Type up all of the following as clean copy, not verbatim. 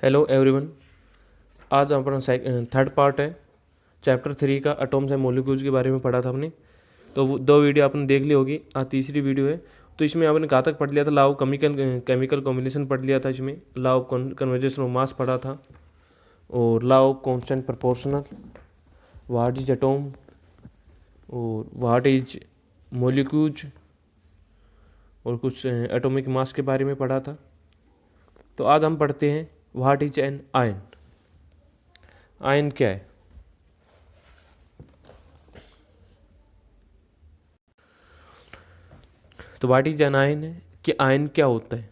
Hello everyone. आज अपना third part है चैप्टर 3 का एटॉम्स एंड मॉलिक्यूल्स के बारे में पढ़ा था हमने। तो वो 2 वीडियो आपने देख ली होगी। आज तीसरी वीडियो है। तो इसमें आपने घातक पढ़ लिया था, लॉ ऑफ केमिकल कॉम्बिनेशन पढ़ लिया था, इसमें law of conversation of mass पढ़ा था, और law of constant proportional, what is atom और व्हाट इज मॉलिक्यूल्स, और कुछ एटॉमिक मास के बारे में पढ़ा था। तो आज हम पढ़ते हैं what is an ion. Ion क्या है? तो व्हाट इज एन आयन है कि आयन क्या होता है।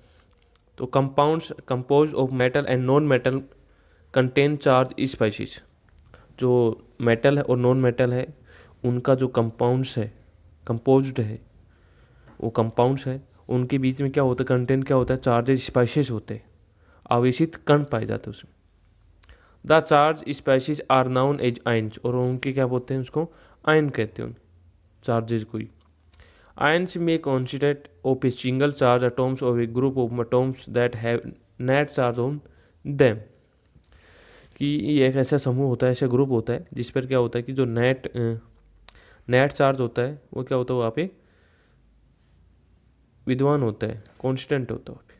तो compounds compose of metal and non metal contain charge species. जो मेटल है और नॉन मेटल है उनका जो कंपाउंड्स है, कंपोज्ड है, वो कंपाउंड्स है, उनके बीच में क्या होता है, कंटेंट क्या होता है, चार्जेस स्पेसीज होते हैं, आवेशित कण पाए जाते हैं उसमें। The charge species are known as ions, और उनके क्या बोलते हैं, उसको आयन कहते हैं उन चार्जेस को ही। Ions may consist of a single charge atoms or a group of atoms that have net charge on them। कि ये एक ऐसा समूह होता है, ऐसा ग्रुप होता है जिस पर क्या होता है कि जो नेट चार्ज होता है वो क्या होता है, वहाँ पे विद्वान होता है, कांस्टेंट होता है वहाँ पे।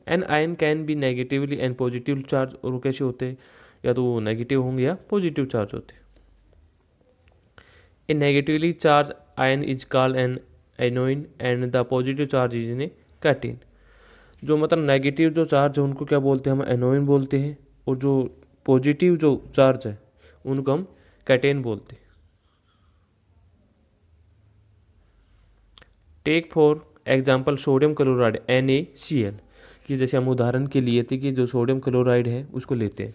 An ion can be negatively and positive charge, और वो कैसे होते हैं, या तो वो नेगेटिव होंगे या पॉजिटिव चार्ज होते हैं। A negatively charged ion is called an anion and the positive charge is a cation। जो मतलब नेगेटिव जो चार्ज है उनको क्या बोलते हैं, हम एनोइन बोलते हैं, और जो पॉजिटिव जो चार्ज है उनको हम कैटेन बोलते हैं। Take for example sodium chloride NaCl, कि जैसे हम उदाहरण के लिए थे कि जो सोडियम क्लोराइड है उसको लेते हैं।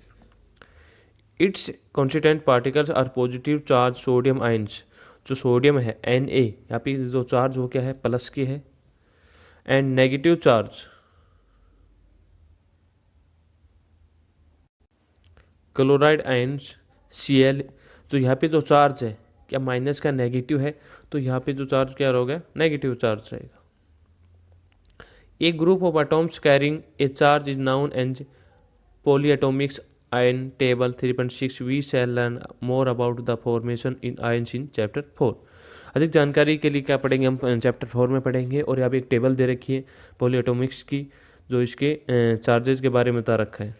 Its constituent particles are positive charge sodium ions. जो सोडियम है Na, यहाँ पे जो चार्ज वो क्या है, प्लस की है, and negative charge chloride ions Cl। जो यहाँ पे जो चार्ज है क्या माइनस का नेगेटिव है, तो यहाँ पे जो चार्ज क्या होगा, नेगेटिव चार्ज रहेगा। A group of atoms carrying a charge is known as polyatomics ion table 3.6। we shall learn more about the formation in ions in chapter 4। अधिक जानकारी के लिए क्या पढ़ेंगे हम चैप्टर 4 में पढ़ेंगे। और यहाँ पे एक टेबल दे रखी है पॉलीएटॉमिक्स की, जो इसके चार्जेस के बारे में बता रखा है।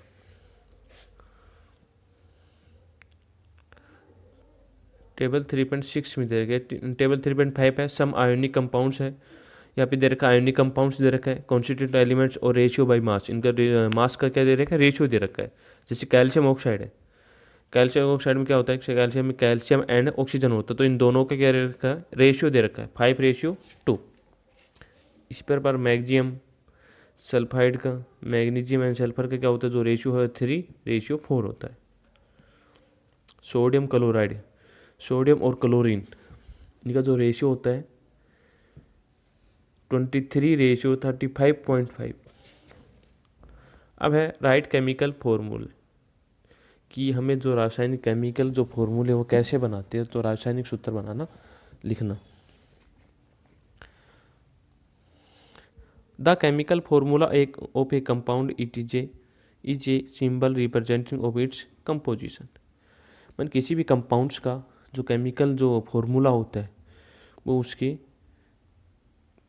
टेबल 3.6 में दे रखा है। टेबल 3.5 है, सम आयोनिक कंपाउंड्स है, यहाँ पे दे रखा है आयोनिक कंपाउंड्स दे रखा है, कॉन्स्टिट्यूएंट एलिमेंट्स और रेशियो बाय मास। इनका मास का क्या दे रखा है, रेशियो दे रखा है। जैसे कैल्शियम ऑक्साइड है, कैल्शियम ऑक्साइड में क्या होता है, कैल्शियम में कैल्शियम एंड ऑक्सीजन होता है, तो इन दोनों का क्या दे रखा है, रेशियो दे रखा है 5:2। इस पर मैग्नीशियम सल्फाइड का, मैग्नीशियम एंड सल्फर का क्या होता है, जो रेशियो है 3:4 होता है। सोडियम क्लोराइड, सोडियम और क्लोरीन, इनका जो रेशियो होता है 23:35.5। अब है राइट केमिकल फॉर्मूले, कि हमें जो रासायनिक केमिकल जो फॉर्मूले वो कैसे बनाते हैं, तो रासायनिक सूत्र बनाना, लिखना। द केमिकल फॉर्मूला एक of A compound it is a symbol representing of its composition. मतलब किसी भी कंपाउंड्स का जो केमिकल जो फॉर्मूला होता है वो उसके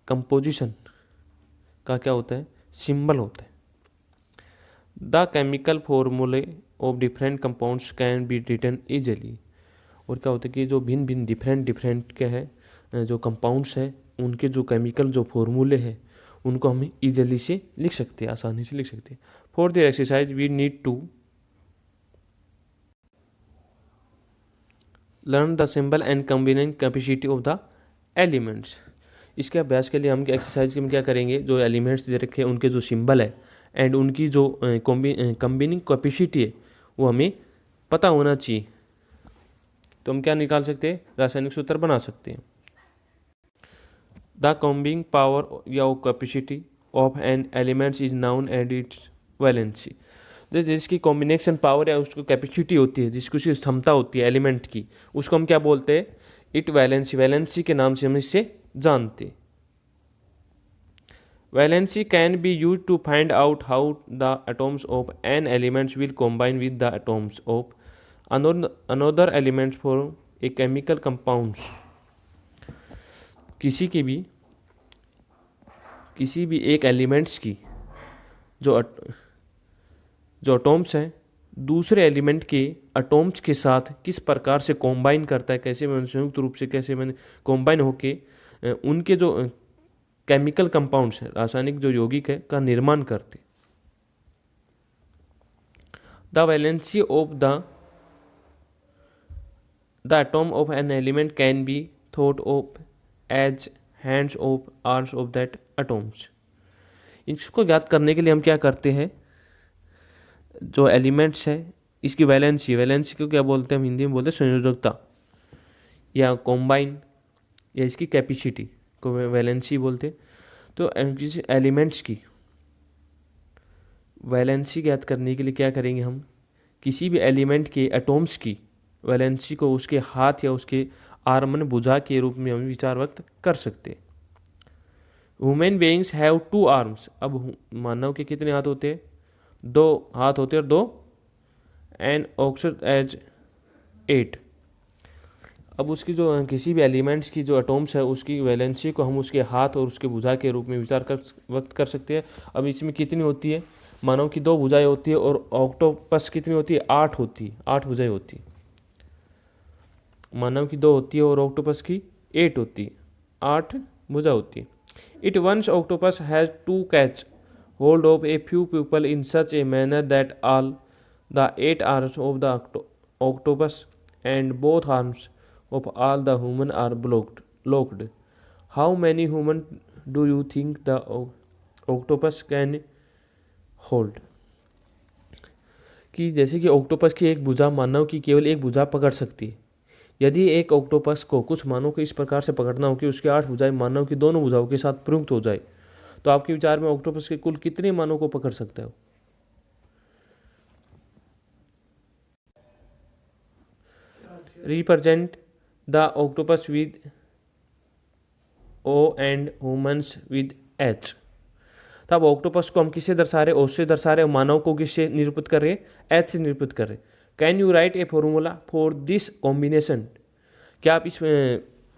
कंपोजिशन का क्या होता है, सिंबल होता है। The chemical formulae of different compounds can be written easily. और क्या होता है कि जो भिन्न भिन्न डिफरेंट क्या है, जो कंपाउंड्स है उनके जो केमिकल जो फॉर्मूले हैं उनको हम ईजिली से लिख सकते हैं, आसानी से लिख सकते हैं। For the exercise we need to learn the symbol and combining capacity of the elements. इसके अभ्यास के लिए हम एक्सरसाइज में क्या करेंगे, जो एलिमेंट्स दे रखे हैं उनके जो सिंबल है एंड उनकी जो कॉम्बिनिंग कैपेसिटी है वो हमें पता होना चाहिए। तो हम क्या निकाल सकते हैं, रासायनिक सूत्र बना सकते हैं। द कॉम्बिंग पावर या capacity of an elements is known and its valency. जिसकी कॉम्बिनेशन पावर या उसको कैपेसिटी होती है, जिसकी उसकी क्षमता होती है एलिमेंट की, उसको हम क्या बोलते हैं, इट वैलेंसी। वैलेंसी के नाम से हम इससे जानते हैं। Valency can be used to find out how the atoms of an element will combine with the atoms of another element for a chemical compounds. किसी की भी किसी भी एक एलिमेंट्स की जो जो अटोम्स हैं दूसरे एलिमेंट के अटोम्स के साथ किस प्रकार से कॉम्बाइन करता है, कैसे मैंने संयुक्त रूप से कैसे मैंने कॉम्बाइन होके उनके जो केमिकल कंपाउंड्स है, रासायनिक जो यौगिक है का निर्माण करते. The valency of the atom of an element can be thought of as hands of arms of that atoms. इसको ज्ञात करने के लिए हम क्या करते हैं, जो एलिमेंट्स है इसकी वैलेंसी को क्या बोलते हैं, हम हिंदी में बोलते हैं संयोजकता या कॉम्बाइन या इसकी कैपेसिटी को वैलेंसी बोलते. तो किसी एलिमेंट्स की वैलेंसी ज्ञात करने के लिए क्या करेंगे, हम किसी भी एलिमेंट के एटॉम्स की वैलेंसी को उसके हाथ या उसके आर्म भुजा के रूप में हम विचार व्यक्त कर सकते हैं. Human beings have 2 arms. अब मानव के कितने हाथ होते हैं, 2 हाथ होते हैं और 2 एंड ऑक्सड एज 8. अब उसकी जो किसी भी एलिमेंट्स की जो एटॉम्स है उसकी वैलेंसी को हम उसके हाथ और उसके भुजा के रूप में विचार कर व्यक्त कर सकते हैं. अब इसमें कितनी होती है, मानव की 2 भुजाएं होती है और ऑक्टोपस कितनी होती है, 8 होती है, 8 भुजाएं होती है. मानव की 2 होती है और ऑक्टोपस की 8 होती है, 8 भुजा होती है. It once octopus has to catch hold of a few people in such a manner that all the 8 arms of the octopus and both arms of all the human are locked. How many human do you think the octopus can hold? कि जैसे कि octopus की एक भुजा मानव की केवल एक भुजा पकड़ सकती है. यदि एक ऑक्टोपस को कुछ मानव को इस प्रकार से पकड़ना हो कि उसके 8 भुजाएं मानव की दोनों भुजाओं के साथ प्रयुक्त हो जाए, तो आपके विचार में ऑक्टोपस के कुल कितने मानव को पकड़ सकता है? Represent the octopus with O and humans with H. तब ऑक्टोपस को हम किससे दर्शा रहे, ओ से दर्शा रहे, मानव को किससे निरूपित कर रहे, एच से निरूपित कर रहे. Can you right a formula for this combination? क्या आप इस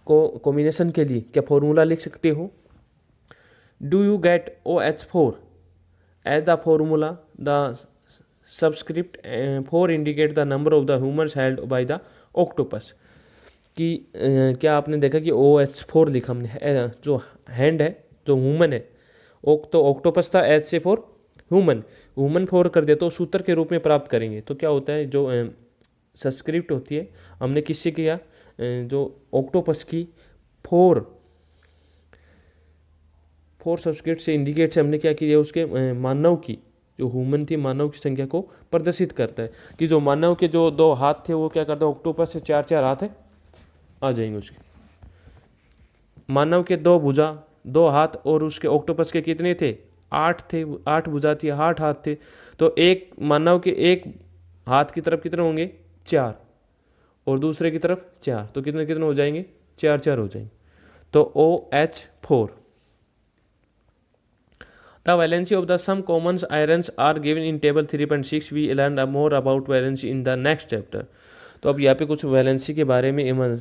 कॉम्बिनेशन के लिए क्या फॉर्मूला लिख सकते हो? Do you get OH4 as the formula? The subscript 4 indicate the number of the humans held by the octopus. कि क्या आपने देखा कि OH4 लिखा हमने, जो हैंड है जो ह्यूमन है, तो ऑक्टोपस था एच से फॉर ह्यूमन 4 कर दिया तो सूत्र के रूप में प्राप्त करेंगे. तो क्या होता है, जो सबस्क्रिप्ट होती है हमने किससे किया, जो ऑक्टोपस की 4 सबस्क्रिप्ट से इंडिकेट से हमने क्या किया, उसके मानव की जो ह्यूमन थी मानव की संख्या को प्रदर्शित करता है. कि जो मानव के जो 2 हाथ थे वो क्या करता है, ऑक्टोपस से 4 हाथ है आ जाएंगे उसके. मानव के 2 भुजा 2 हाथ और उसके ऑक्टोपस के कितने थे, 8 थे, 8 भुजा थी, 8 हाथ थे. तो एक मानव के एक हाथ की तरफ कितने होंगे, 4 और दूसरे की तरफ 4, तो कितने कितने हो जाएंगे, 4 हो जाएंगे. तो OH4. The valency of the some common irons are given in table 3.6. We learn more about valency in the next chapter. तो अब यहाँ पे कुछ वैलेंसी के बारे में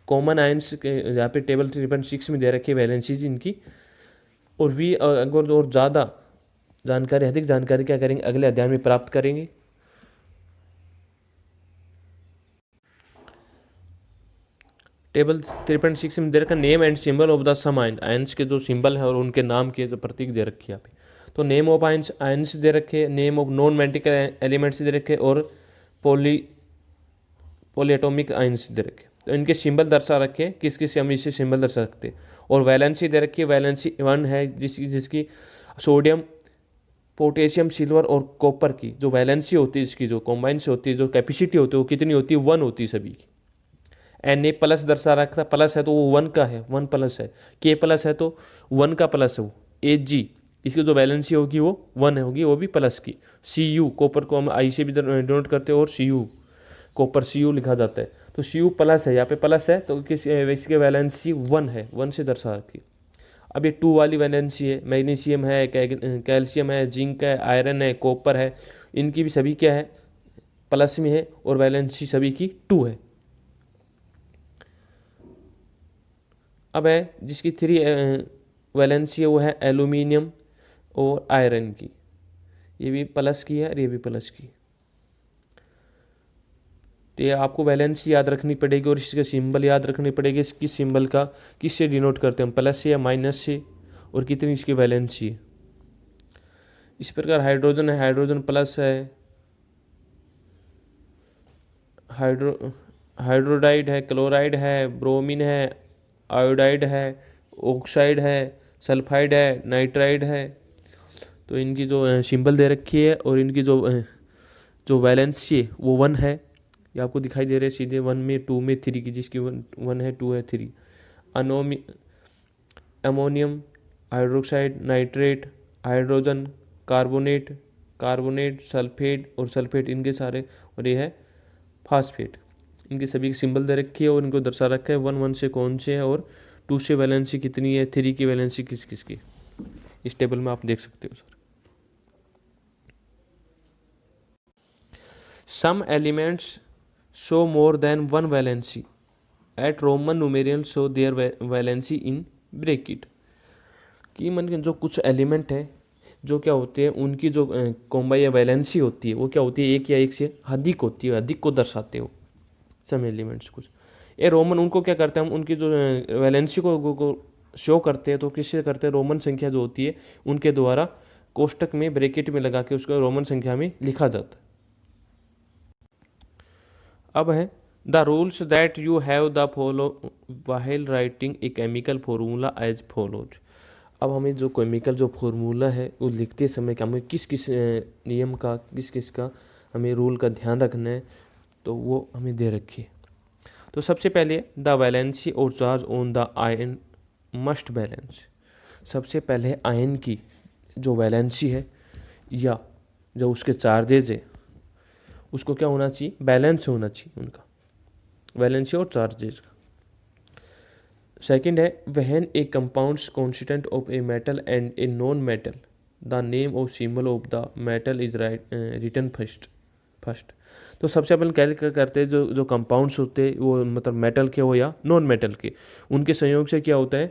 कॉमन आयंस के यहाँ पे टेबल 3.6 में दे रखी है वैलेंसीज इनकी. और भी अगर और ज़्यादा जानकारी, अधिक जानकारी क्या करेंगे, अगले अध्याय में प्राप्त करेंगे. टेबल 3.6 में दे रखा name and symbol of the some ions के जो सिंबल है और उनके नाम के जो प्रतीक दे रखी है यहाँ पे. तो नेम ऑफ आयंस दे रखे, name of non metallic elements दे रखे और पॉलीएटॉमिक आयंस दे रखे. तो इनके सिंबल दर्शा रखे, किस किस से हम इसे सिंबल दर्शा सकते हैं. और वैलेंसी दे रखी है, वैलेंसी 1 है जिसकी सोडियम, पोटेशियम, सिल्वर और कॉपर की जो वैलेंसी होती है, इसकी जो कॉम्बाइन से होती है, जो कैपेसिटी होती है वो कितनी होती है, 1 होती है सभी की. Na प्लस दर्शा रखा, प्लस है तो वो 1 का है, 1 प्लस है. K प्लस है तो 1 का प्लस है वो. Ag इसकी जो वैलेंसी होगी वो 1 होगी, वो भी प्लस की. Cu कॉपर को हम I से भी डिनोट करते हैं और Cu कॉपर Cu लिखा जाता है. तो Cu प्लस है, यहाँ पे प्लस है तो इसकी वैलेंसी 1 है, 1 से दर्शा रखी. अब ये 2 वाली वैलेंसी है, मैग्नीशियम है, कैल्शियम है, जिंक है, आयरन है, कॉपर है, इनकी भी सभी क्या है, प्लस में है और वैलेंसी सभी की 2 है। अब है जिसकी 3 वैलेंसी है वो है एल्यूमिनियम और आयरन की, ये भी प्लस की है और ये भी प्लस की। तो ये आपको वैलेंसी याद रखनी पड़ेगी और इसके सिंबल याद रखने पड़ेगी, किस सिंबल का किससे डिनोट करते हैं हम, प्लस से या माइनस से, और कितनी इसकी वैलेंसी है। इस प्रकार हाइड्रोजन है, हाइड्रोजन प्लस है, हाइड्रोडाइड है, क्लोराइड है, ब्रोमीन है, आयोडाइड है, ऑक्साइड है, सल्फाइड है, नाइट्राइड है। तो इनकी जो सिंबल दे रखी है और इनकी जो वैलेंसी है वो 1 है, ये आपको दिखाई दे रहे हैं सीधे 1 में, 2 में, 3 की, जिसकी 1 है, 2 है, 3। Ammonium, hydroxide, nitrate, hydrogen, carbonate, sulphate और सल्फेट, इनके सारे, और ये है फास्फेट। इनके सभी की सिंबल दे रखी है और इनको दर्शा रखा है 1 से कौन से है और 2 से वैलेंसी कितनी है, 3 की वैलेंसी किस किस की, इस टेबल में आप देख सकते हो sir. Some elements show more than 1 valency at Roman numeral show their valency in bracket. कि मन के जो कुछ एलिमेंट है जो क्या होते हैं, उनकी जो कोम्बा या वैलेंसी होती है वो क्या होती है, एक या एक से अधिक होती है, अधिक को दर्शाते हो सम एलिमेंट्स कुछ। ये रोमन उनको क्या करते हैं हम, उनकी जो वैलेंसी को शो करते हैं तो किससे करते हैं, रोमन संख्या जो होती है उनके द्वारा कोष्टक में ब्रैकेट में लगा के उसको रोमन संख्या में लिखा जाता है। अब है the rules that you have the follow while writing a chemical formula as follows. अब हमें जो केमिकल जो फॉर्मूला है वो लिखते समय क्या हमें किस किस नियम का, किस किस का हमें रूल का ध्यान रखना है, तो वो हमें दे रखी है। तो सबसे पहले द वैलेंसी और charge on the ion must balance. सबसे पहले आयन की जो वैलेंसी है या जो उसके चार्जेज है उसको क्या होना चाहिए, बैलेंस होना चाहिए उनका, वैलेंसी और चार्जेज का। सेकंड है when a compounds constituent of a metal and a non metal the name और symbol of the metal is written first. तो सबसे अपन क्या करते हैं, जो कंपाउंड्स होते हैं वो मतलब मेटल के हो या नॉन मेटल के, उनके संयोग से क्या होता है,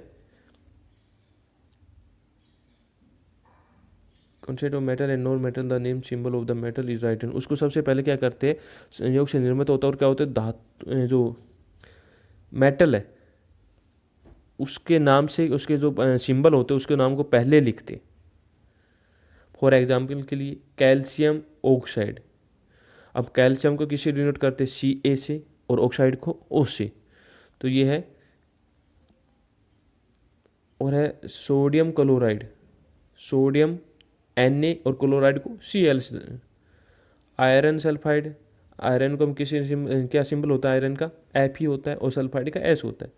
constituent of metal and non metal the name symbol of the metal is written, उसको सबसे पहले क्या करते हैं, संयोग से निर्मित होता है। और क्या होता है, धातु जो मेटल है उसके नाम से उसके जो सिंबल होते हैं उसके नाम को पहले लिखते। फॉर एग्जाम्पल के लिए कैल्शियम ऑक्साइड, अब कैल्शियम को किससे डिनोट करते हैं, Ca से, और ऑक्साइड को O से। तो ये है, और है सोडियम क्लोराइड, सोडियम Na और क्लोराइड को Cl से। आयरन सल्फाइड, आयरन को हम किसी क्या सिंबल होता है आयरन का, Fe होता है और सल्फाइड का S होता है।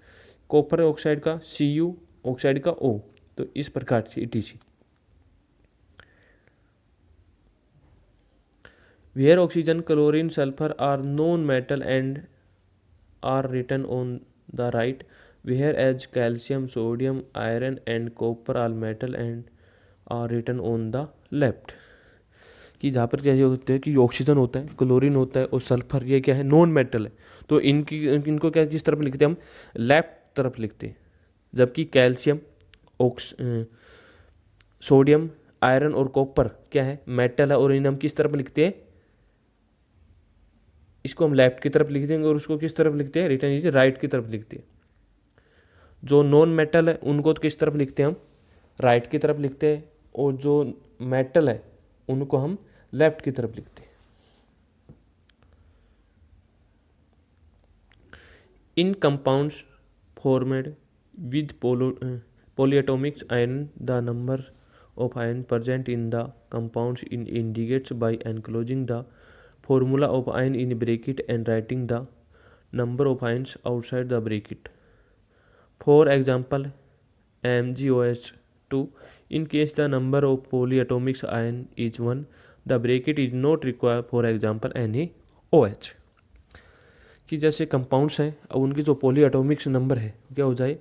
कॉपर ऑक्साइड का Cu, ऑक्साइड का O। तो इस प्रकार से ETC। Where oxygen, chlorine, sulfur are known metal and are written on the right, whereas calcium, sodium, iron and copper are metal and are written on the left। कि जहाँ पर क्या होता है कि ऑक्सीजन होता है, क्लोरीन होता है और सल्फर, ये क्या है, नॉन मेटल है। तो इनको क्या किस तरफ लिखते हैं हम, लेफ्ट तरफ लिखते हैं। जबकि कैल्शियम, सोडियम, आयरन और कॉपर क्या है, मेटल है, और इन्हें हम किस तरफ लिखते हैं, इसको हम लेफ्ट की तरफ लिख देंगे और उसको किस तरफ लिखते हैं, रिटर्न इज राइट की तरफ लिखते हैं। जो नॉन मेटल है उनको तो किस तरफ लिखते हैं हम, राइट की तरफ लिखते हैं, और जो मेटल है उनको हम लेफ्ट की तरफ लिखते हैं। In compounds formed with polyatomic iron, the number of iron present in the compounds indicates by enclosing the formula of iron in bracket and writing the number of ions outside the bracket. For example, MgOH2, in case the number of polyatomic ion is 1, the bracket is not required, for example NaOH। कि जैसे compounds हैं, अब उनकी जो poly Atomics number है क्या हो जाए,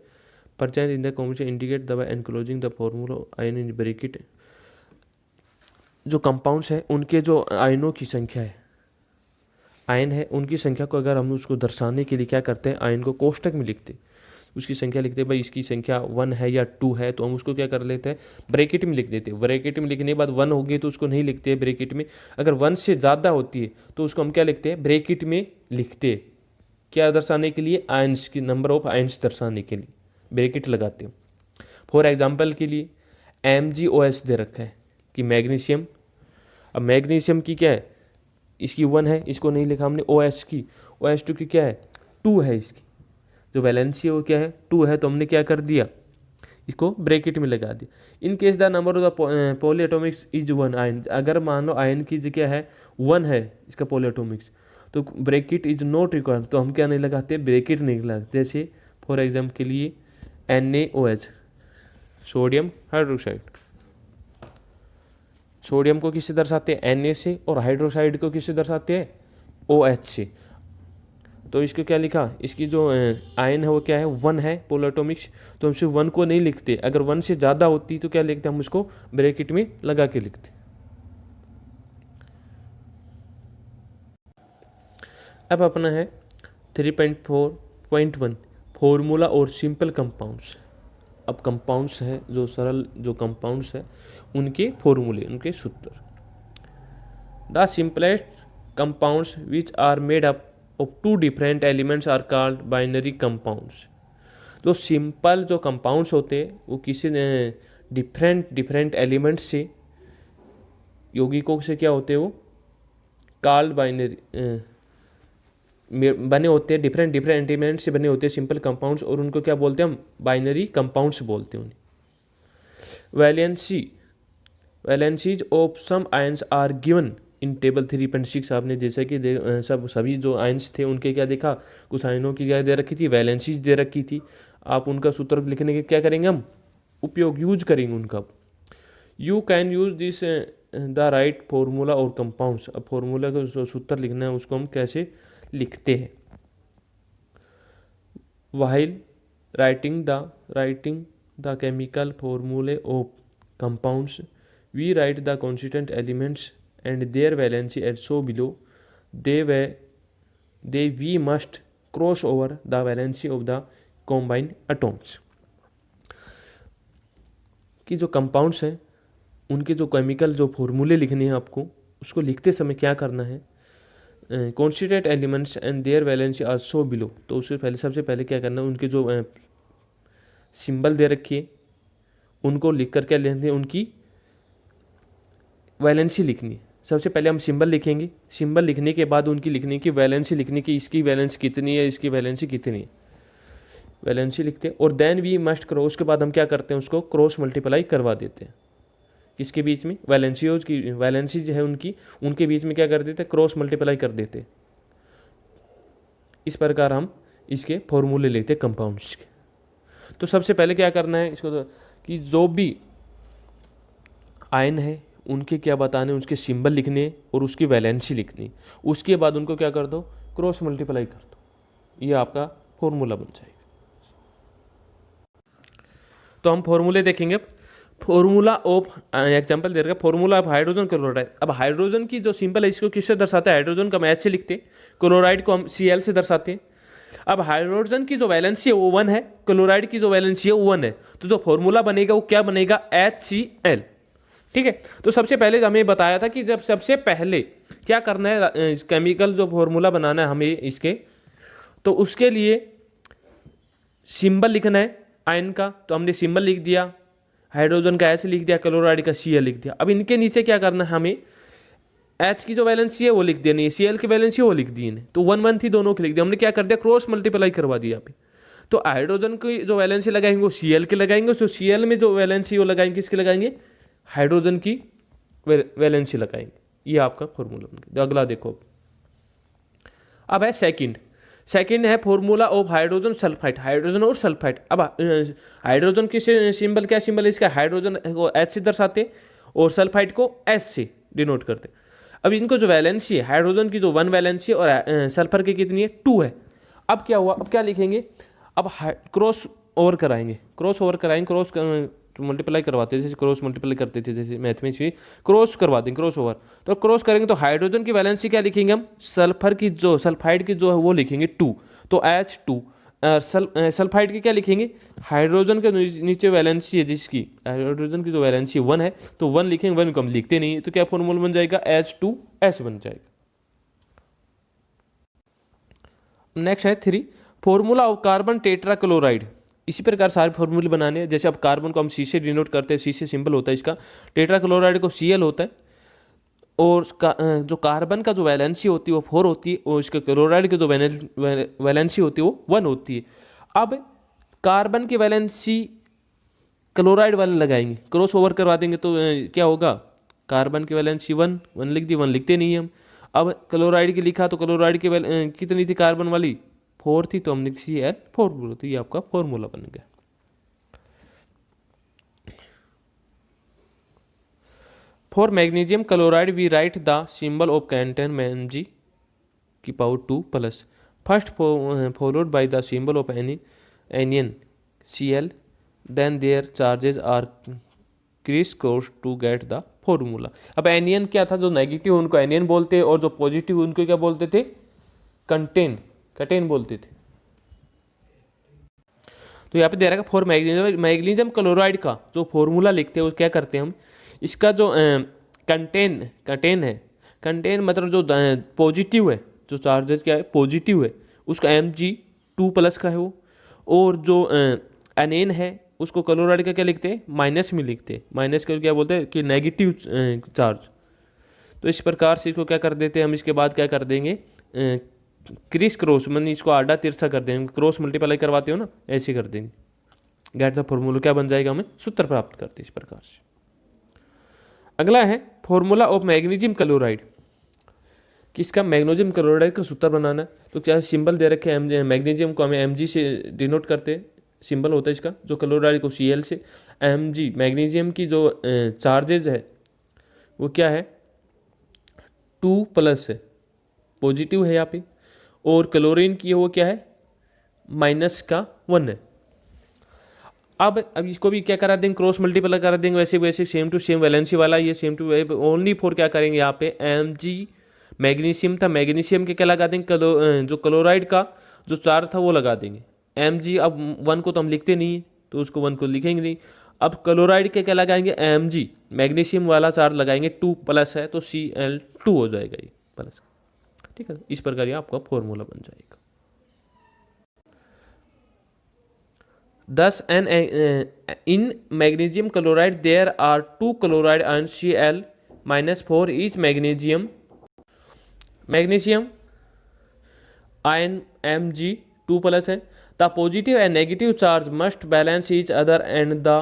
परचेंज in the combination indicate the enclosing the formula ion in bracket. जो कंपाउंड्स है उनके जो आयनों की संख्या है, आयन है उनकी संख्या को अगर हम उसको दर्शाने के लिए क्या करते हैं, आयन को कोष्टक में लिखते हैं, उसकी संख्या लिखते हैं। भाई इसकी संख्या 1 है या 2 है तो हम उसको क्या कर लेते हैं, ब्रैकेट में लिख देते हैं। ब्रैकेट में लिखने के बाद 1 होगी तो उसको नहीं लिखते हैं ब्रैकेट में। अगर 1 से ज़्यादा होती है तो उसको हम क्या लिखते हैं, ब्रैकेट में लिखते हैं। क्या दर्शाने के लिए, आयन्स की नंबर ऑफ आयन्स दर्शाने के लिए ब्रैकेट लगाते हो। फॉर एग्जाम्पल के लिए MgOH दे रखा है कि मैग्नीशियम। अब मैग्नीशियम की क्या है, इसकी 1 है, इसको नहीं लिखा हमने। OH की, OH2 की क्या है, 2 है। इसकी जो वैलेंसी है वो क्या है, 2 है, तो हमने क्या कर दिया, इसको ब्रैकेट में लगा दिया। In case the number of the polyatomics is 1 ion, अगर मान लो आयन की जो क्या है 1 है इसका पॉलीएटॉमिक्स, तो ब्रैकेट इज नॉट रिक्वायर्ड, तो हम क्या नहीं लगाते, ब्रैकेट नहीं लगाते। जैसे फॉर एग्जाम्पल के लिए NaOH, सोडियम हाइड्रोक्साइड। सोडियम को किससे दर्शाते हैं, Na से, और हाइड्रोक्साइड को किससे दर्शाते हैं, OH से। तो इसको क्या लिखा, इसकी जो आयन है वो क्या है, 1 है पोलोटॉमिक्स, तो हम सिर्फ 1 को नहीं लिखते। अगर 1 से ज़्यादा होती तो क्या लिखते, हम उसको ब्रैकेट में लगा के लिखते। अब अपना है 3.4.1 फॉर्मूला और सिंपल कंपाउंड्स। अब कंपाउंड्स है जो सरल जो कंपाउंड्स है उनके फॉर्मूले, उनके सूत्र। The simplest compounds which are made up of 2 different elements are called binary compounds. जो सिंपल जो कंपाउंड्स होते हैं वो किसी डिफरेंट एलिमेंट्स से, यौगिकों से क्या होते हैं वो कॉल्ड बाइनरी बने होते हैं, डिफरेंट एलिमेंट्स से बने होते हैं सिंपल कंपाउंड्स, और उनको क्या बोलते हैं हम, बाइनरी कंपाउंड्स बोलते हैं उन्हें। Valencies of some ions are given in table 3.6। आपने जैसा कि सभी जो आयंस थे उनके क्या देखा, कुछ आयनों की क्या दे रखी थी, वैलेंसीज दे रखी थी। आप उनका सूत्र लिखने के क्या करेंगे, हम उपयोग यूज करेंगे उनका। You can use this the right formula और कंपाउंड्स। अब फॉर्मूला का जो सूत्र लिखना है उसको हम कैसे लिखते हैं, while writing the chemical formulae of compounds we write the constituent elements and their valency as so below. We must cross over the valency of the combined atoms. कि जो कंपाउंड्स हैं उनके जो केमिकल जो फॉर्मूले लिखने हैं आपको, उसको लिखते समय क्या करना है, constituent elements and their valency are so below. तो उससे पहले सबसे पहले क्या करना है, उनके जो सिंबल दे रखिए उनको लिख कर क्या लेते हैं, उनकी वैलेंसी लिखनी है। सबसे पहले हम सिंबल लिखेंगे, सिंबल लिखने के बाद उनकी लिखने की वैलेंसी लिखने की, इसकी वैलेंसी कितनी है, इसकी वैलेंसी कितनी है, वैलेंसी लिखते हैं। और देन वी मस्ट क्रॉस, उसके बाद हम क्या करते हैं, उसको क्रॉस मल्टीप्लाई करवा देते हैं। किसके बीच में, वैलेंसीज की, वैलेंसी जो है उनके बीच में क्या कर देते हैं, क्रॉस मल्टीप्लाई कर देते हैं। इस प्रकार हम इसके फॉर्मूले लेते हैं कंपाउंड्स के। तो सबसे पहले क्या करना है इसको, कि जो भी आयन है उनके क्या बताने, उसके सिंबल लिखने और उसकी वैलेंसी लिखनी। उसके बाद उनको क्या कर दो, क्रॉस मल्टीप्लाई कर दो, ये आपका फॉर्मूला बन जाएगा। तो हम फॉर्मूले देखेंगे। फॉर्मूला ऑफ एग्जांपल दे रखा है, फॉर्मूला ऑफ हाइड्रोजन क्लोराइड। अब हाइड्रोजन की जो सिंबल है इसको किससे दर्शाता है, हाइड्रोजन का हम H से लिखते, क्लोराइड को हम Cl से दर्शाते हैं। अब हाइड्रोजन की जो वैलेंसी है वो 1 है, क्लोराइड की जो वैलेंसी है वो 1 है, तो जो फॉर्मूला बनेगा वो क्या बनेगा, HCl। ठीक है। तो सबसे पहले हमें बताया था कि जब सबसे पहले क्या करना है, केमिकल जो फॉर्मूला बनाना है हमें इसके, तो उसके लिए सिंबल लिखना है आयन का। तो हमने सिंबल लिख दिया, हाइड्रोजन का H लिख दिया, क्लोराइड का Cl लिख दिया। अब इनके नीचे क्या करना है, हमें H की जो वैलेंसी है वो लिख देनी है, Cl की वैलेंसी वो लिख दी है। तो 1 थी, दोनों की लिख दिया। हमने क्या कर दिया, क्रॉस मल्टीप्लाई करवा दिया यहाँ पे। तो हाइड्रोजन की जो वैलेंसी लगाएंगे वो Cl की लगाएंगे, तो Cl में जो वैलेंसी वो लगाएंगे, किसकी लगाएंगे, हाइड्रोजन की वैलेंसी लगाएंगे। ये आपका फॉर्मूला बन गया। अगला देखो, अब है सेकंड है formula of hydrogen sulphide, hydrogen और सल्फाइड। अब हाइड्रोजन की सिंबल क्या सिंबल है इसका, हाइड्रोजन को H से दर्शाते और सल्फाइड को S से डिनोट करते। अब इनको जो वैलेंसी है, हाइड्रोजन की जो 1 वैलेंसी और सल्फर की कितनी है, 2 है। अब क्या हुआ, अब क्या लिखेंगे, अब क्रॉस ओवर कराएंगे, क्रॉस ओवर कराएंगे, क्रॉस मल्टीप्लाई करवाते थे, जैसे क्रॉस मल्टीप्लाई करते थे जैसे मैथ में, क्रॉस करवा देंगे, क्रॉस ओवर। तो क्रॉस करेंगे तो हाइड्रोजन की वैलेंसी क्या लिखेंगे हम, सल्फर की जो सल्फाइड की जो है वो लिखेंगे 2, तो H2। सल्फाइड की क्या लिखेंगे, हाइड्रोजन के नीचे वैलेंसी है जिसकी, हाइड्रोजन की जो वैलेंसी 1 है तो 1 लिखेंगे, 1 को हम लिखते नहीं, तो क्या फॉर्मूला बन जाएगा, H2S बन जाएगा। नेक्स्ट है 3, फॉर्मूला ऑफ कार्बन टेट्राक्लोराइड। इसी प्रकार सारे फॉर्मूले बनाने हैं, जैसे अब कार्बन को हम सी से डिनोट करते हैं, सी से सिंबल होता है इसका, टेट्राक्लोराइड को Cl होता है, और जो कार्बन का जो वैलेंसी होती है वो 4 होती है, और इसके क्लोराइड की जो वैलेंसी होती है वो 1 होती है। अब कार्बन की वैलेंसी क्लोराइड वाले लगाएंगे, क्रॉस ओवर करवा देंगे तो क्या होगा, कार्बन की वैलेंसी 1 लिख दी, 1 लिखते नहीं हम। अब क्लोराइड की लिखा तो क्लोराइड की कितनी थी कार्बन वाली, 4 थी, तो हमने Cl4 बोला, तो ये आपका फॉर्मूला बन गया। For magnesium chloride we write the symbol of cation Mg की power 2 plus first followed by the symbol of anion Cl, then their charges are criss cross to get the formula. अब anion क्या था, जो negative उनको anion बोलते हैं, और जो पॉजिटिव उनको क्या बोलते थे, कटेन बोलते थे। तो यहाँ पे दे रखा फॉर मैग्नीशियम क्लोराइड का जो फॉर्मूला लिखते हैं वो क्या करते हैं हम, इसका जो कंटेन है, कंटेन मतलब जो पॉजिटिव है, जो चार्जेस क्या है पॉजिटिव है, उसका Mg2+ का है वो, और जो एनेन है उसको क्लोराइड का क्या लिखते हैं, माइनस में लिखते हैं, माइनस का क्या बोलते हैं कि नेगेटिव चार्ज। तो इस प्रकार से इसको क्या कर देते हैं हम, इसके बाद क्या कर देंगे, क्रिस क्रॉस, मतलब इसको आड़ा तिरछा कर देंगे, क्रॉस मल्टीप्लाई करवाते हो ना, ऐसे कर देंगे, गेट द फॉर्मूला क्या बन जाएगा, हमें सूत्र प्राप्त करते हैं इस प्रकार से। अगला है फॉर्मूला ऑफ मैग्नीशियम क्लोराइड, किसका, मैग्नीशियम क्लोराइड का सूत्र बनाना है। तो क्या सिंबल दे रखे हैं, मैग्नीशियम को हमें Mg से डिनोट करते हैं, सिंबल होता है इसका, जो क्लोराइड को Cl से, Mg मैग्नीशियम की जो चार्जेज है वो क्या है 2+ है, पॉजिटिव है यहाँ पे, और क्लोरीन की वो क्या है -1 है। अब इसको भी क्या करा देंगे, क्रॉस मल्टीप्लाई करा देंगे, वैसे वैसे सेम टू सेम वैलेंसी वाला, ये सेम टू ओनली फॉर क्या करेंगे यहाँ पे, Mg मैग्नीशियम था, मैग्नीशियम के क्या लगा देंगे, जो क्लोराइड का जो चार्ज था वो लगा देंगे, Mg। अब 1 को तो हम लिखते नहीं तो उसको 1 को लिखेंगे नहीं। अब क्लोराइड के क्या लगाएंगे, Mg मैग्नीशियम वाला चार्ज लगाएंगे, 2+ है तो Cl2 हो जाएगा ये प्लस, ठीक है। इस प्रकार ये आपका फॉर्मूला बन जाएगा। Thus, in magnesium chloride there are 2 chloride ions Cl-4 each magnesium ion Mg2+ है। The positive and negative charge must balance each other and the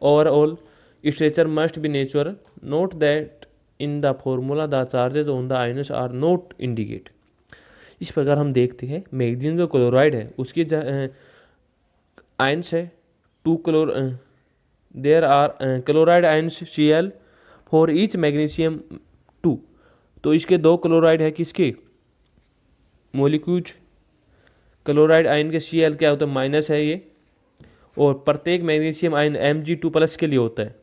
overall structure must be natural. Note that in the formula the charges on the ions are not indicated. इस प्रकार हम देखते हैं magnesium जो chloride है उसकी ions है 2 there are chloride ions Cl for each magnesium 2। तो इसके 2 क्लोराइड है किसके, मोलिक्यूल्स, क्लोराइड आयन के Cl क्या होता है माइनस है ये, और प्रत्येक मैग्नीशियम आयन Mg2+ के लिए होता है।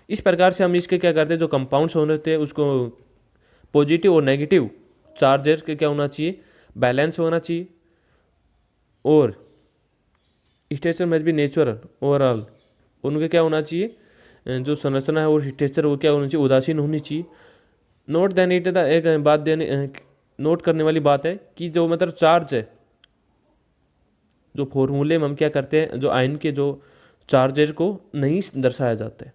इस प्रकार से हम इसके क्या करते हैं, जो कंपाउंड्स होते हैं उसको पॉजिटिव और नेगेटिव चार्जेस के क्या होना चाहिए, बैलेंस होना चाहिए, और स्ट्रक्चर मैच भी नेचुरल ओवरऑल उनके क्या होना चाहिए, जो संरचना है और स्ट्रक्चर वो क्या होना चाहिए, उदासीन होनी चाहिए। नोट देन इट एक बात नोट करने वाली बात है कि जो मतलब चार्ज है, जो फॉर्मूले में हम क्या करते हैं, जो आयन के जो चार्जेस को नहीं दर्शाया जाता है,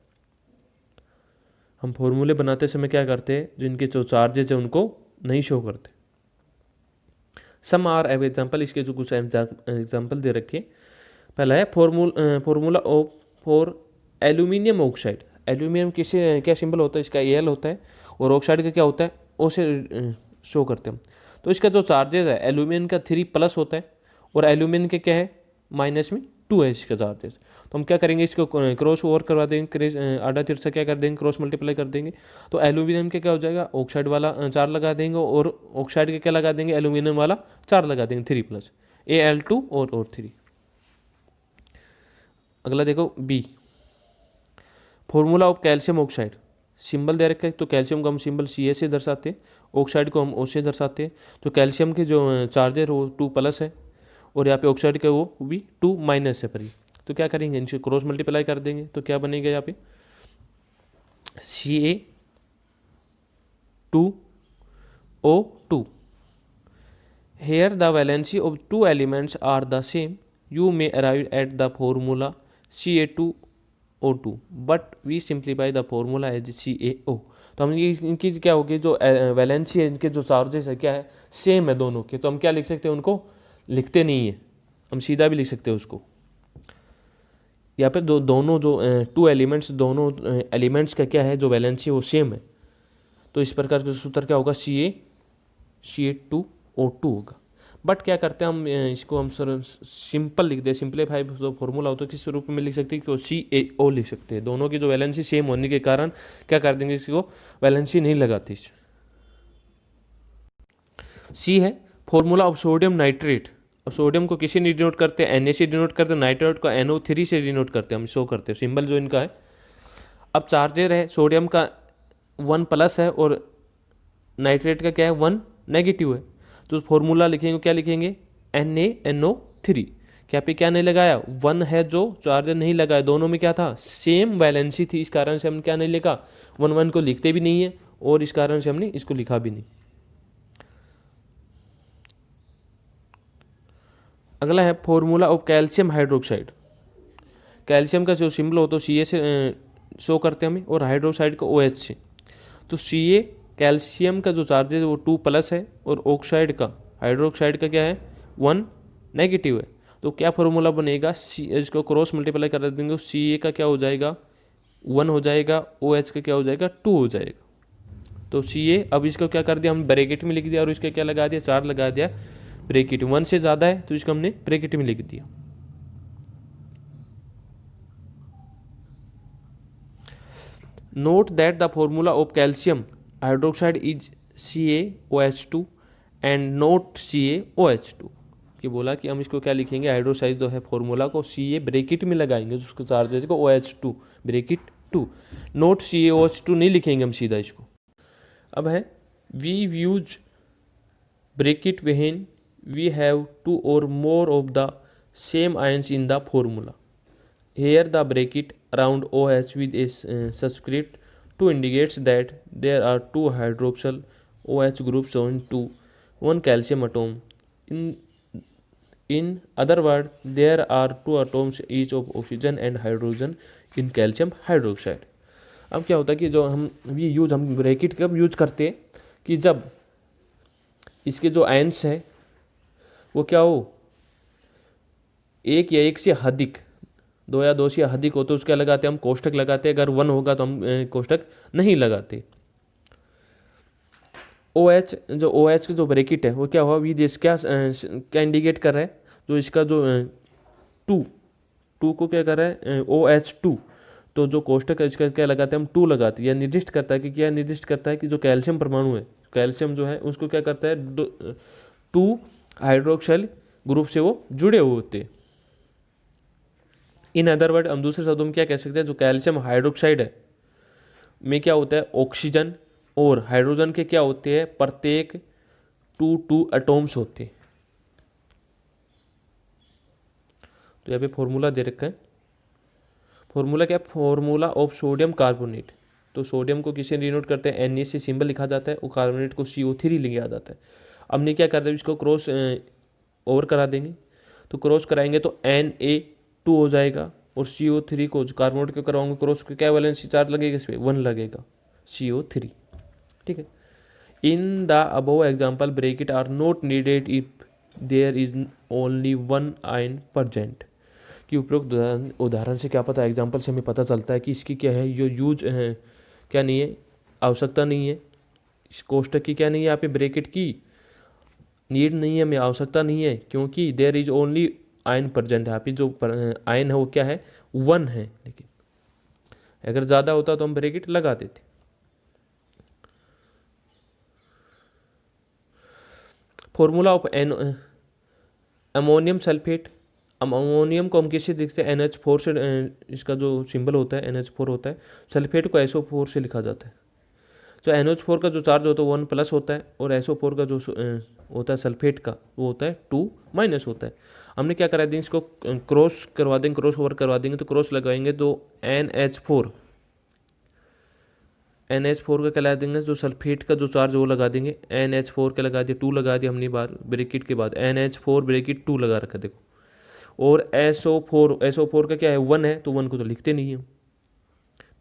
हम फॉर्मूले बनाते समय क्या करते हैं, जो इनके जो चार्जेस है उनको नहीं शो करते। सम आर एग्जाम्पल, इसके जो कुछ एग्जाम्पल दे रखे, पहला है formula of for aluminium oxide. Aluminium किसे क्या सिंबल होता है, इसका Al होता है, और ऑक्साइड का क्या होता है O से शो करते हैं। तो इसका जो चार्जेस है एल्यूमिनियम का 3+ होता है, और एल्यूमिनियम के क्या है -2 है इसका चार्जेस। तो हम क्या करेंगे, इसको क्रॉस ओवर करवा देंगे, आधा तिरछा क्या कर देंगे, क्रॉस मल्टीप्लाई कर देंगे, तो एल्यूमिनियम के क्या हो जाएगा, ऑक्साइड वाला 4 लगा देंगे, और ऑक्साइड के क्या लगा देंगे, एल्यूमिनियम वाला 4 लगा देंगे 3+, Al2 और 3। अगला देखो B, formula of calcium oxide. Symbol दे रखा है, तो कैल्शियम को हम सिंबल सी ए से दर्शाते हैं, ऑक्साइड को हम ओ से दर्शाते हैं। जो कैल्शियम के जो चार्जर वो 2+ है, और यहाँ पे ऑक्साइड का वो भी 2- है पर ही। तो क्या करेंगे, इनसे क्रॉस मल्टीप्लाई कर देंगे, तो क्या बनेगा यहाँ पे Ca2O2। Here the valency of two elements are the same. You may arrive at the formula Ca2O2, but we simplify the formula as CaO। तो हम ये इनकी क्या होगी, जो वैलेंसी है, इनके जो चार्जेस है क्या है, सेम है दोनों के। तो हम क्या लिख सकते हैं, उनको लिखते नहीं है, हम सीधा भी लिख सकते हैं उसको। यहाँ पे दोनों जो टू एलिमेंट्स, दोनों एलिमेंट्स का क्या है, जो वैलेंसी है वो सेम है। तो इस प्रकार का सूत्र क्या होगा, Ca2O2 होगा। बट क्या करते हैं हम, इसको हम सर सिंपल लिख दे, सिंप्लीफाई जो फॉर्मूला होता है किस रूप में लिख सकते हैं, CaO लिख सकते हैं। दोनों की जो वैलेंसी सेम होने के कारण क्या कर देंगे, इसको वैलेंसी नहीं लगाती। सी है फॉर्मूला ऑफ सोडियम नाइट्रेट। अब सोडियम को किसी डिनोट करते हैं, Na से डिनोट करते हैं, नाइट्रेट को NO3 से डिनोट करते हैं, हम शो करते हैं सिंबल जो इनका है। अब चार्जर है, सोडियम का 1+ है और नाइट्रेट का क्या है, 1- है। तो फॉर्मूला लिखेंगे, क्या लिखेंगे, NaNO3। क्या पे क्या नहीं लगाया, 1 है, जो चार्जर नहीं लगाया, दोनों में क्या था, सेम वैलेंसी थी। इस कारण से हमने क्या नहीं लिखा, 1 को लिखते भी नहीं है, और इस कारण से हमने इसको लिखा भी नहीं। अगला है formula of calcium hydroxide. Calcium का जो सिंबल हो तो Ca से शो करते हैं हमें, और हाइड्रोक्साइड को OH से। तो Ca कैल्शियम का जो चार्जेस है वो 2+ है, और ऑक्साइड का, हाइड्रोक्साइड का क्या है, 1- है। तो क्या फॉर्मूला बनेगा, इसको क्रॉस मल्टीप्लाई कर देंगे, Ca का क्या हो जाएगा, 1 हो जाएगा, OH का क्या हो जाएगा, 2 हो जाएगा। तो Ca, अब इसको क्या कर दिया, हम ब्रैकेट में लिख दिया, और इसका क्या लगा दिया, 4 लगा दिया ब्रैकेट। 1 से ज़्यादा है तो इसको हमने ब्रैकेट में लिख दिया। Note that the formula of calcium hydroxide is CaOH2 and note CaOH2। कि बोला कि हम इसको क्या लिखेंगे, हाइड्रोक्साइड जो है फॉर्मूला को Ca ब्रैकेट में लगाएंगे, उसको चार्जेस को OH2 ब्रैकेट 2, नोट CaOH2 नहीं लिखेंगे हम सीधा इसको। अब है we use bracket when we have 2 or more of the same ions in the formula. Here the bracket around OH with a subscript 2 indicates that there are 2 hydroxyl OH groups joined to 1 calcium atom. In other words, there are 2 atoms each of oxygen and hydrogen in calcium hydroxide. अब क्या होता है कि जो हम bracket कब use करते हैं, कि जब इसके जो आयंस है वो क्या हो, एक या एक से अधिक, 2 या 2 से अधिक हो, तो उसका लगाते हैं हम कोष्टक लगाते हैं। अगर 1 होगा तो हम कोष्टक नहीं लगाते। OH जो OH का जो ब्रैकेट है वो क्या हुआ, विद क्या इंडिकेट कर रहा है, जो इसका जो 2 को क्या कर रहा है, OH2। तो जो कोष्टक है इसका क्या लगाते हैं हम, 2 लगाते हैं। यह निर्दिष्ट करता है कि क्या निर्दिष्ट करता है कि जो कैल्शियम परमाणु है, कैल्शियम जो है उसको क्या करता है, 2 हाइड्रोक्साइल ग्रुप से वो जुड़े हुए होते हैं। इन अदर वर्ड, हम दूसरे शब्दों में क्या कह सकते हैं, जो कैल्शियम हाइड्रोक्साइड है में क्या होता है, ऑक्सीजन और हाइड्रोजन के क्या होते हैं, प्रत्येक 2 एटॉम्स होते हैं। तो यहाँ पे फॉर्मूला दे रखा है, फॉर्मूला क्या, फॉर्मूला ऑफ सोडियम कार्बोनेट। तो सोडियम को किसे डिनोट करते हैं, Na से सिंबल लिखा जाता है, और कार्बोनेट को CO3 लिखा जाता है। अब नहीं क्या करते, इसको क्रॉस ओवर करा देंगे, तो क्रॉस कराएंगे तो Na2 हो जाएगा, और CO3 को कार्बोनेट को कराओगे क्रॉस, क्या वैलेंसी चार्ज लगेगा, इस पर 1 लगेगा, CO3। ठीक है। In the above example bracket are not needed if there is only 1 ion present. कि उपरोक्त उदाहरण से क्या पता, एग्जाम्पल से हमें पता चलता है कि इसकी क्या है, जो यूज है क्या नहीं है, आवश्यकता नहीं है, इस कोष्टक की क्या नहीं है, यहाँ पे ब्रैकेट की नीड नहीं है, हमें आवश्यकता नहीं है, क्योंकि there is only ion present. यहाँ पे जो आयन है वो क्या है, 1 है। लेकिन अगर ज़्यादा होता तो हम ब्रैकेट लगा देते। Formula of ammonium sulphate. Ammonium को हम किससे लिखते हैं, NH4 से, इसका जो सिंबल होता है NH4 होता है। सल्फेट को SO4 से लिखा जाता है। तो NH4 का जो चार्ज होता है वो 1+ होता है, और SO4 का जो होता है सल्फेट का, वो होता है 2- होता है। हमने क्या करा देंगे, इसको क्रॉस करवा देंगे, क्रॉस ओवर करवा देंगे, तो क्रॉस लगाएंगे तो NH4 का क्या लगा देंगे, जो सल्फेट का जो चार्ज वो लगा देंगे, NH4 का लगा दिया, 2 लगा दिया हमने बार ब्रैकेट के बाद, NH4 ब्रैकेट 2 लगा रखा देखो। और SO4 का क्या है, 1 है, तो 1 को तो लिखते नहीं है।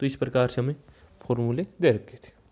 तो इस प्रकार से हमें फॉर्मूले दे रखे थे।